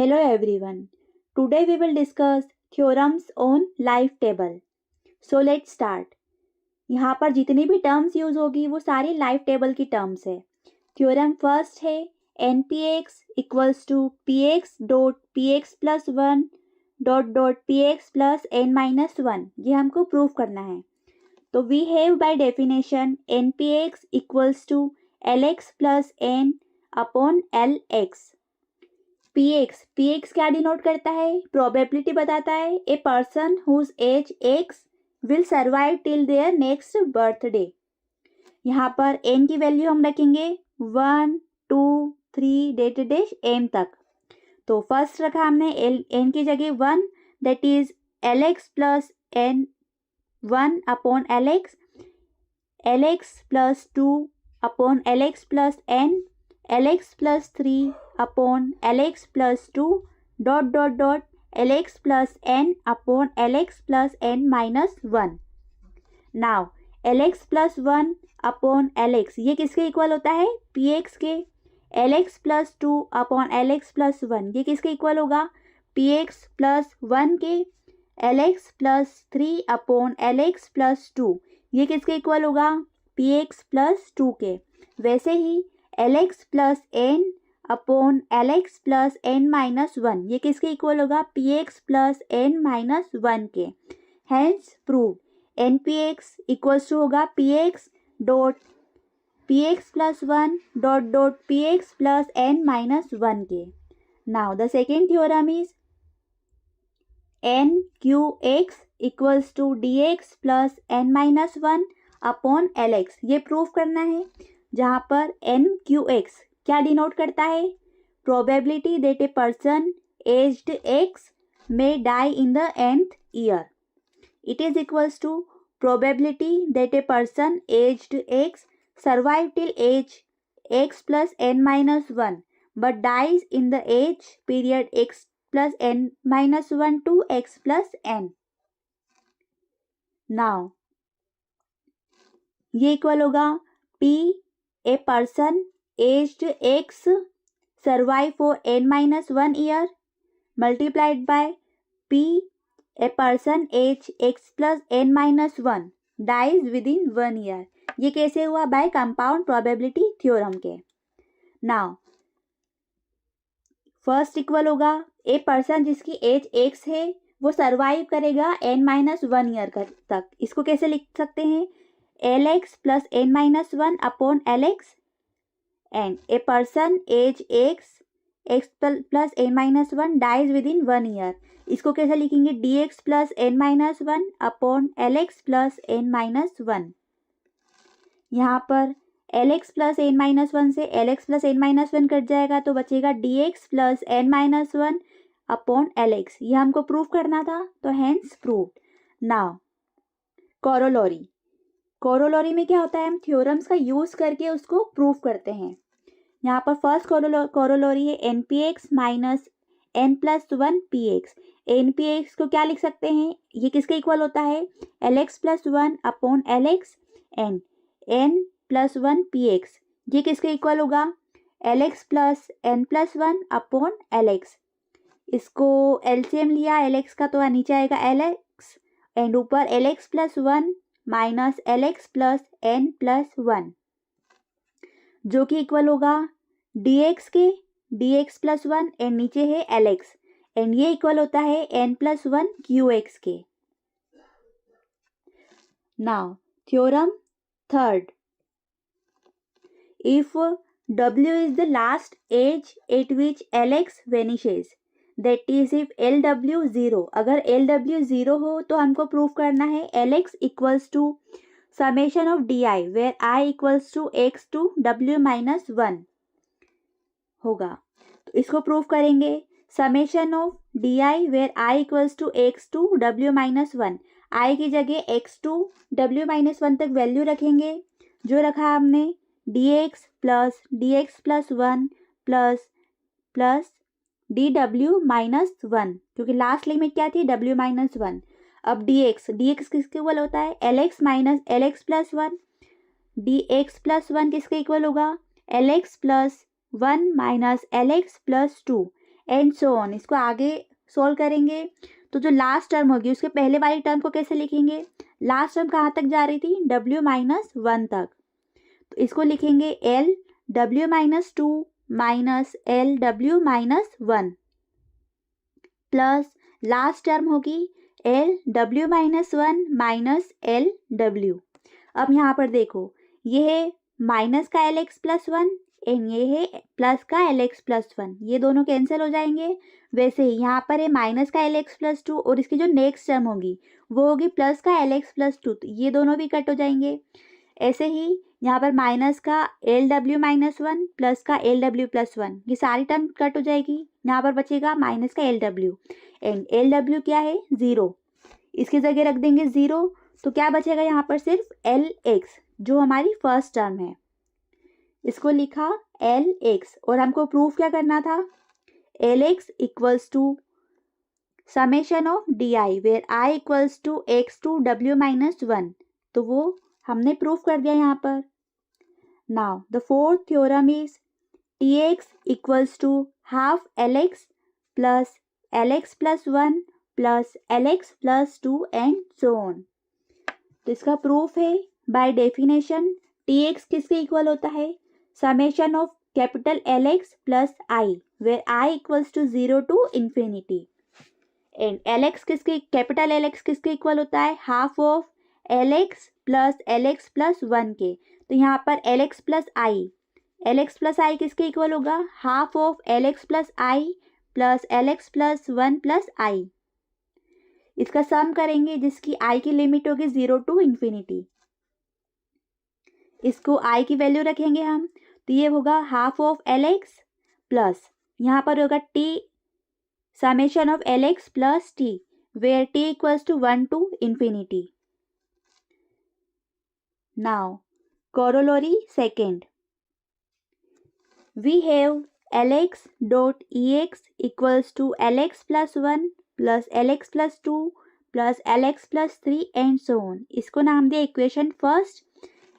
Hello everyone. Today we will discuss theorems on life table. So let's start. यहाँ पर जितनी भी terms use होगी वो सारी लाइफ टेबल की टर्म्स है. थ्योरम फर्स्ट है n p x equals to p x dot p x plus one dot p x plus n minus one. ये हमको प्रूव करना है. तो we have by definition n p x equals to L x plus n upon L x. P x क्या denote करता है? Probability बताता है. A person whose age x will survive till there next birthday. यहाँ पर N की value हम रखेंगे 1, 2, 3 डेट डेश एम तक. तो फर्स्ट रखा हमने एन की जगह 1, that is l x plus n 1 upon L x plus 2 upon L x plus n, l x plus 3 upon L x plus 2 dot l x plus n upon L x plus n minus 1. Now l x plus 1 upon L x ये किसके equal होता है? P x के. L x plus 2 upon L x plus 1 ये किसके equal होगा? P x plus 1 के. L x plus 3 upon L x plus 2 ये किसके इक्वल होगा? पी एक्स प्लस 2 के. वैसे ही L x plus n upon L x plus n minus 1 ये किसके इक्वल होगा? P x plus n minus 1 के. Hence prove n p x equals to होगा p x dot p x plus 1 dot p x plus n minus 1 के. Now the second theorem is n q x equals to d x plus n minus 1 upon L x. ये prove करना है. जहाँ पर n q x क्या denote करता है? Probability that a person aged x may die in the nth year. It is equals to probability that a person aged x survive till age x plus n minus 1 but dies in the age period x plus n minus 1 to x plus n. Now ये equal होगा p a person aged x survive for n minus 1 year multiplied by p a person age x plus n minus 1 dies within 1 year. ये कैसे हुआ? Bye compound probability theorem के. Now first equal होगा a person जिसकी as x है वो survive करेगा n minus 1 year तक. इसको कैसे लिख सकते हैं? L x plus n minus 1 upon L x and a person age x plus n minus 1 dies within 1 year. इसको कैसे लिखेंगे? dx plus n minus 1 upon lx plus n minus 1. यहाँ पर lx plus n minus 1 से lx plus n minus 1 cut जाएगा तो बचेगा dx plus n minus 1 upon lx. ये हमको प्रूव करना था तो हेंस प्रूव्ड. नाउ कोरोलरी में क्या होता है? हम थ्योरम्स का यूज करके उसको प्रूव करते हैं. यहाँ पर फर्स्ट कोरोलरी है n p x minus n plus 1 p x. N p x को क्या लिख सकते हैं? ये किसके इक्वल होता है? L x plus 1 upon L x n n plus 1 p x ये किसके इक्वल होगा? L x plus n plus 1 upon L x. इसको एलसीएम लिया एल एक्स का तो नीचे आएगा एल एक्स एंड ऊपर l x plus 1 minus l x plus n plus 1 जो कि इक्वल होगा डी एक्स के. डी एक्स प्लस 1 एंड नीचे है एल एक्स एंड ये इक्वल होता है एन प्लस 1 क्यू एक्स के. Now theorem third, if W is the last age at which LX vanishes, that is if LW 0, अगर LW 0 हो तो हमको प्रूव करना है LX equals to summation of DI where I equals to X to W minus 1 होगा. तो इसको prove करेंगे. Summation of DI where I equals to X to W minus 1. I की जगह X टू W माइनस 1 तक value रखेंगे. जो रखा हमने dx plus 1 plus dw minus 1 क्योंकि लास्ट लिमिट क्या थी? w minus 1. अब dx किसके इक्वल होता है? lx minus lx plus 1. dx plus 1 किसके इक्वल होगा? lx plus 1 minus lx plus 2. And so on. इसको आगे सोल्व करेंगे तो जो लास्ट टर्म होगी उसके पहले वाली टर्म को कैसे लिखेंगे, लास्ट टर्म कहाँ तक जा रही थी, w-1 तक, तो इसको लिखेंगे L w-2 minus L w-1 plus last term होगी L w-1 minus L w। अब यहाँ पर देखो, ये है माइनस का L x plus one and ये है प्लस का एल एक्स प्लस वन, ये दोनों कैंसिल हो जाएंगे। वैसे ही यहाँ पर है माइनस का एल एक्स प्लस टू और इसकी जो नेक्स्ट टर्म होगी वो होगी प्लस का एल एक्स प्लस टू, तो ये दोनों भी कट हो जाएंगे। ऐसे ही यहाँ पर माइनस का एल w-1 प्लस का एल w+1, ये सारी टर्म कट हो जाएगी। यहाँ पर बचेगा माइनस का L w and L w क्या है, 0, इसकी जगह रख देंगे 0, तो क्या बचेगा यहाँ पर सिर्फ एल एक्स जो हमारी फर्स्ट टर्म है, इसको लिखा एल एक्स। और हमको प्रूफ क्या करना था, l x equals to summation of d i where i equals to x to w-1, तो वो हमने प्रूफ कर दिया यहाँ पर। Now the fourth theorem is t x equals to half l x plus 1 plus L x plus 2 and so on. तो इसका proof है बाय डेफिनेशन टी एक्स किसके इक्वल होता है, summation of capital L x plus i where i equals to 0 to infinity, and l x किसके, capital L x किसके equal होता है, half of L x plus 1 के। तो यहाँ पर एल एक्स प्लस आई किसके इक्वल होगा, half of L x plus i plus L x plus 1 plus i. इसका सम करेंगे जिसकी आई की लिमिट होगी 0 टू इंफिनिटी, इसको आई की वैल्यू रखेंगे हम, तो ये होगा half of L x plus, यहाँ पर होगा T summation of L x plus T where T equals to 1 to infinity. Now corollary second, we have lx dot ex equals to lx plus 1 plus lx plus 2 plus lx plus 3 and so on। इसको नाम दिया equation first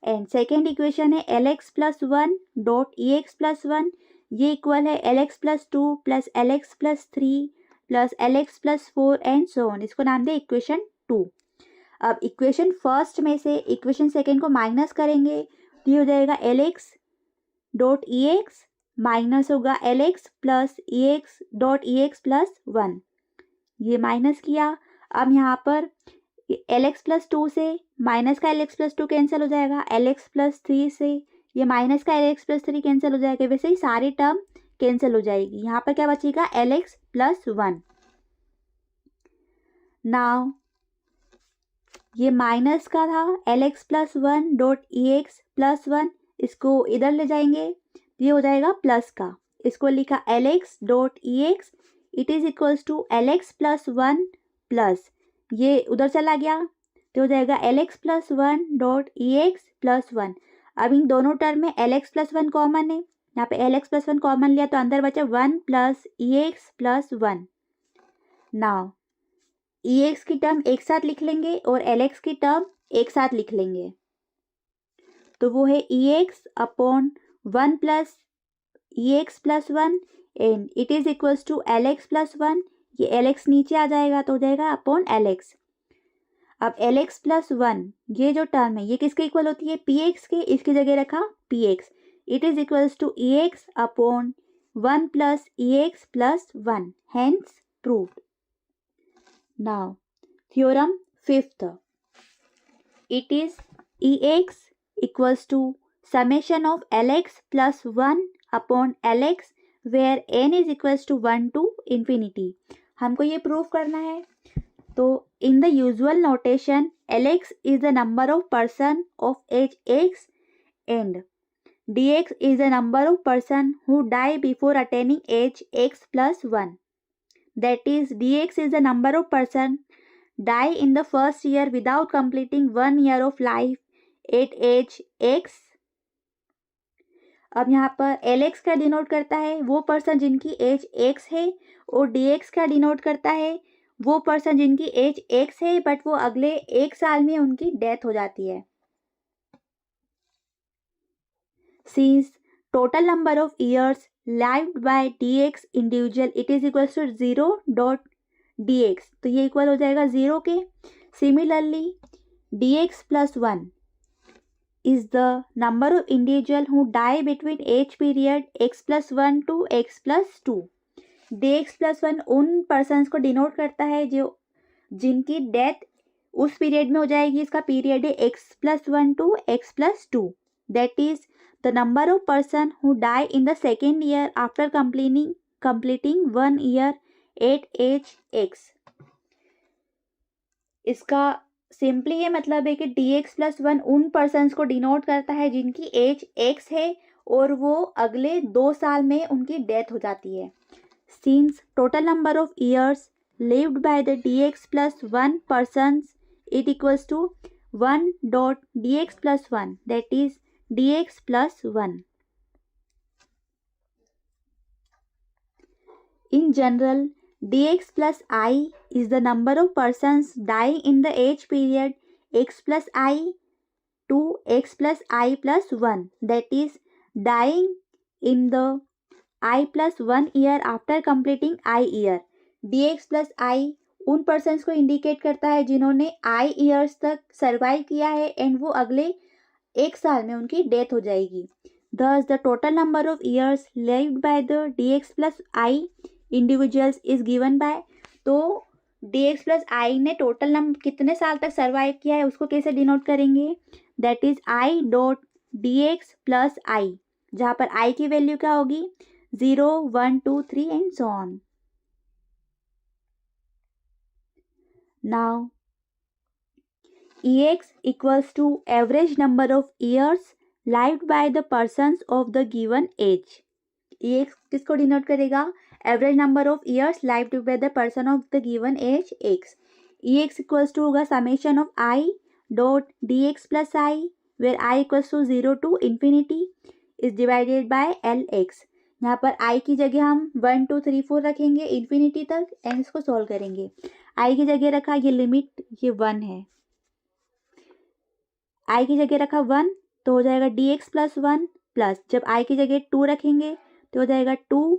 and second equation है lx plus 1 dot ex plus 1, ये equal है lx plus 2 plus lx plus 3 plus lx plus 4 and so on, इसको नाम दिया equation 2। अब इक्वेशन फर्स्ट में से इक्वेशन सेकेंड को माइनस करेंगे तो ये हो जाएगा एल एक्स डॉट ई एक्स माइनस होगा एल एक्स प्लस ई एक्स डॉट ई एक्स प्लस 1, ये माइनस किया। अब यहाँ पर एल एक्स प्लस 2 से माइनस का एल एक्स प्लस 2 कैंसिल हो जाएगा, एल एक्स प्लस 3 से ये माइनस का एल एक्स प्लस 3 कैंसिल हो जाएगा, वैसे ही सारी टर्म कैंसिल हो जाएगी। यहाँ पर क्या बचेगा, एल एक्स प्लस 1। नाउ ये माइनस का था एल एक्स प्लस 1 डॉट ई एक्स प्लस 1, इसको इधर ले जाएंगे, ये हो जाएगा प्लस का, इसको लिखा L x dot E X it is equals to L x plus 1 plus, ये उधर चला गया तो हो जाएगा एल एक्स प्लस 1 डॉट ई एक्स प्लस 1। अब इन दोनों टर्म में एल एक्स प्लस 1 कॉमन है, यहाँ पे एल एक्स प्लस 1 कॉमन लिया तो अंदर बचा 1 प्लस ई एक्स प्लस 1। नाउ ई एक्स की टर्म एक साथ लिख लेंगे और एल एक्स की टर्म एक साथ लिख लेंगे, तो वो है e x upon 1 plus E x plus 1 and it is equals to L x plus 1, ये एल एक्स नीचे आ जाएगा तो हो जाएगा अपॉन एल एक्स। अब एल एक्स प्लस 1 ये जो टर्म है ये किसके इक्वल होती है, पी एक्स के, इसकी जगह रखा P X, it is equals to E x upon 1 plus E x plus 1, hence proved. Now, theorem fifth, it is Ex equals to summation of Lx plus 1 upon Lx where n is equals to 1 to infinity। हमको ये proof करना है, तो in the usual notation Lx is the number of person of age x and dx is the number of person who die before attaining age x plus 1, that is dx is the number of person die in the first year without completing 1 year of life at age x। अब यहाँ पर L x का denote करता है वो person जिनकी as x है और डी एक्स का डिनोट करता है वो पर्सन जिनकी एज एक्स है बट वो अगले 1 साल में उनकी डेथ हो जाती है। Since total number of years lived by dx individual it is equals to 0 dot dx, तो ये इक्वल हो जाएगा 0 के. Similarly dx plus 1 is the number of individual who die between age period x plus 1 to x plus 2. dx plus 1 उन persons को denote करता है जो जिनकी डेथ उस पीरियड में हो जाएगी. इसका पीरियड है x plus 1 to x plus 2. That is the number of person who die in the second year after completing 1 year at age x. इसका सिंपली ये मतलब है कि dx plus 1 उन पर्सन्स को डिनोट करता है जिनकी एज x है और वो अगले 2 साल में उनकी डेथ हो जाती है. Since total number of years lived by the dx plus 1 persons it equals to 1 dot dx plus 1, that is dx plus 1. In general, dx plus I is the number of persons dying in the age period x plus I to x plus I plus 1, that is dying in the I plus 1 year after completing I year. dx plus I उन persons को indicate करता है जिन्होंने I years तक survive किया है and वो अगले 1 साल में उनकी डेथ हो जाएगी. Thus the total number of years lived by the dx plus I individuals is given by, तो dx plus I ने टोटल नंबर कितने साल तक सर्वाइव किया है उसको कैसे डिनोट करेंगे. That is I dot dx plus I, जहाँ पर I की वैल्यू क्या होगी 0 1 2 3 and so on. Now ex equals to average number of years lived by the persons of the given age. ex किसको डिनोट करेगा average number of years lived by the person of the given age x. ex equals to होगा summation of i dot dx plus i where i equals to 0 to infinity is divided by lx. यहाँ पर i की जगह हम 1 2 3 4 रखेंगे infinity तक and इसको solve करेंगे. i की जगह रखा ये लिमिट ये 1 है, i की जगह रखा 1 तो हो जाएगा dx प्लस 1 प्लस जब i की जगह 2 रखेंगे तो हो जाएगा 2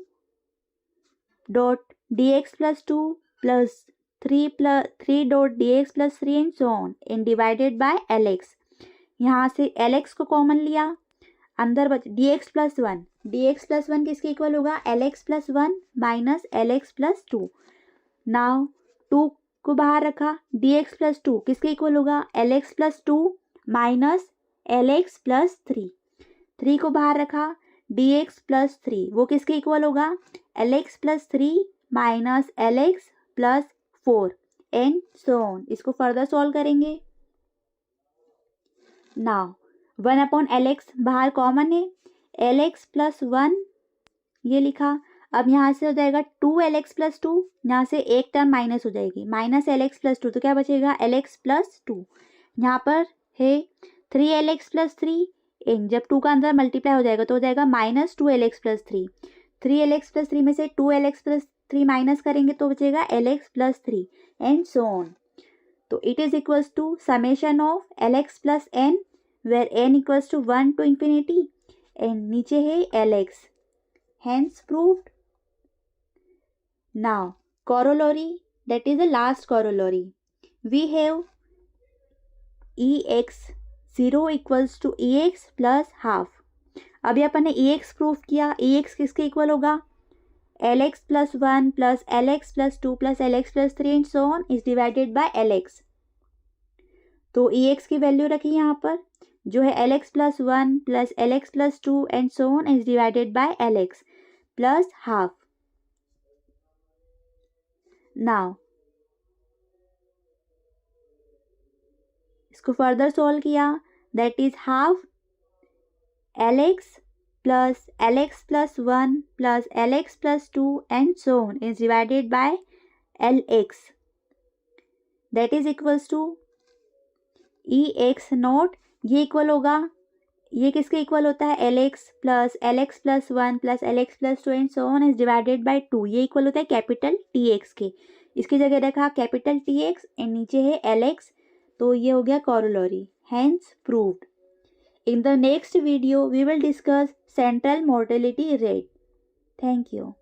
dot dx plus 2 plus 3 dot dx plus 3 and so on and divided by lx. यहाँ से lx को कॉमन लिया अंदर बच dx प्लस 1. dx प्लस 1 किसके इक्वल होगा lx plus 1 minus lx plus 2. Now 2 को बाहर रखा dx प्लस 2 किसके इक्वल होगा lx plus 2 minus lx plus 3. 3 को बाहर रखा dx प्लस 3 वो किसके इक्वल होगा lx plus 3 minus lx plus 4 and so on. इसको फर्दर सॉल्व करेंगे. नाउ 1 अपॉन lx बाहर कॉमन है lx प्लस 1 ये लिखा. अब यहाँ से हो जाएगा 2lx प्लस 2, यहाँ से एक टर्म माइनस हो जाएगी माइनस lx प्लस 2 तो क्या बचेगा lx प्लस 2. यहाँ पर है 3lx प्लस 3 एंड जब 2 का अंदर मल्टीप्लाई हो जाएगा तो हो जाएगा minus 2lx plus 3. 3lx plus 3 में से 2lx प्लस 3 माइनस करेंगे तो बचेगा lx plus 3 and so on. तो it is equals to summation of lx plus n where n equals to 1 to infinity and नीचे है lx. Hence proved. Now corollary, that is the last corollary. We have ex 0 equals to ex plus half. अभी अपन ने ex proof किया. ex किसके equal होगा lx plus 1 plus lx plus 2 plus lx plus 3 and so on is divided by lx. तो ex की value रखी यहाँ पर जो है lx plus 1 plus lx plus 2 and so on is divided by lx plus half. Now इसको further solve किया that is half lx plus lx plus 1 plus lx plus 2 and so on is divided by lx. That is equals to ex not ये equal होगा ये किसके equal होता है lx plus 1 plus lx plus 2 and so on is divided by 2. ये equal होता है capital tx के. इसकी जगह रखा कैपिटल tx एंड नीचे है lx. तो ये हो गया corollary. Hence proved. In the next video we will discuss central mortality rate. Thank you.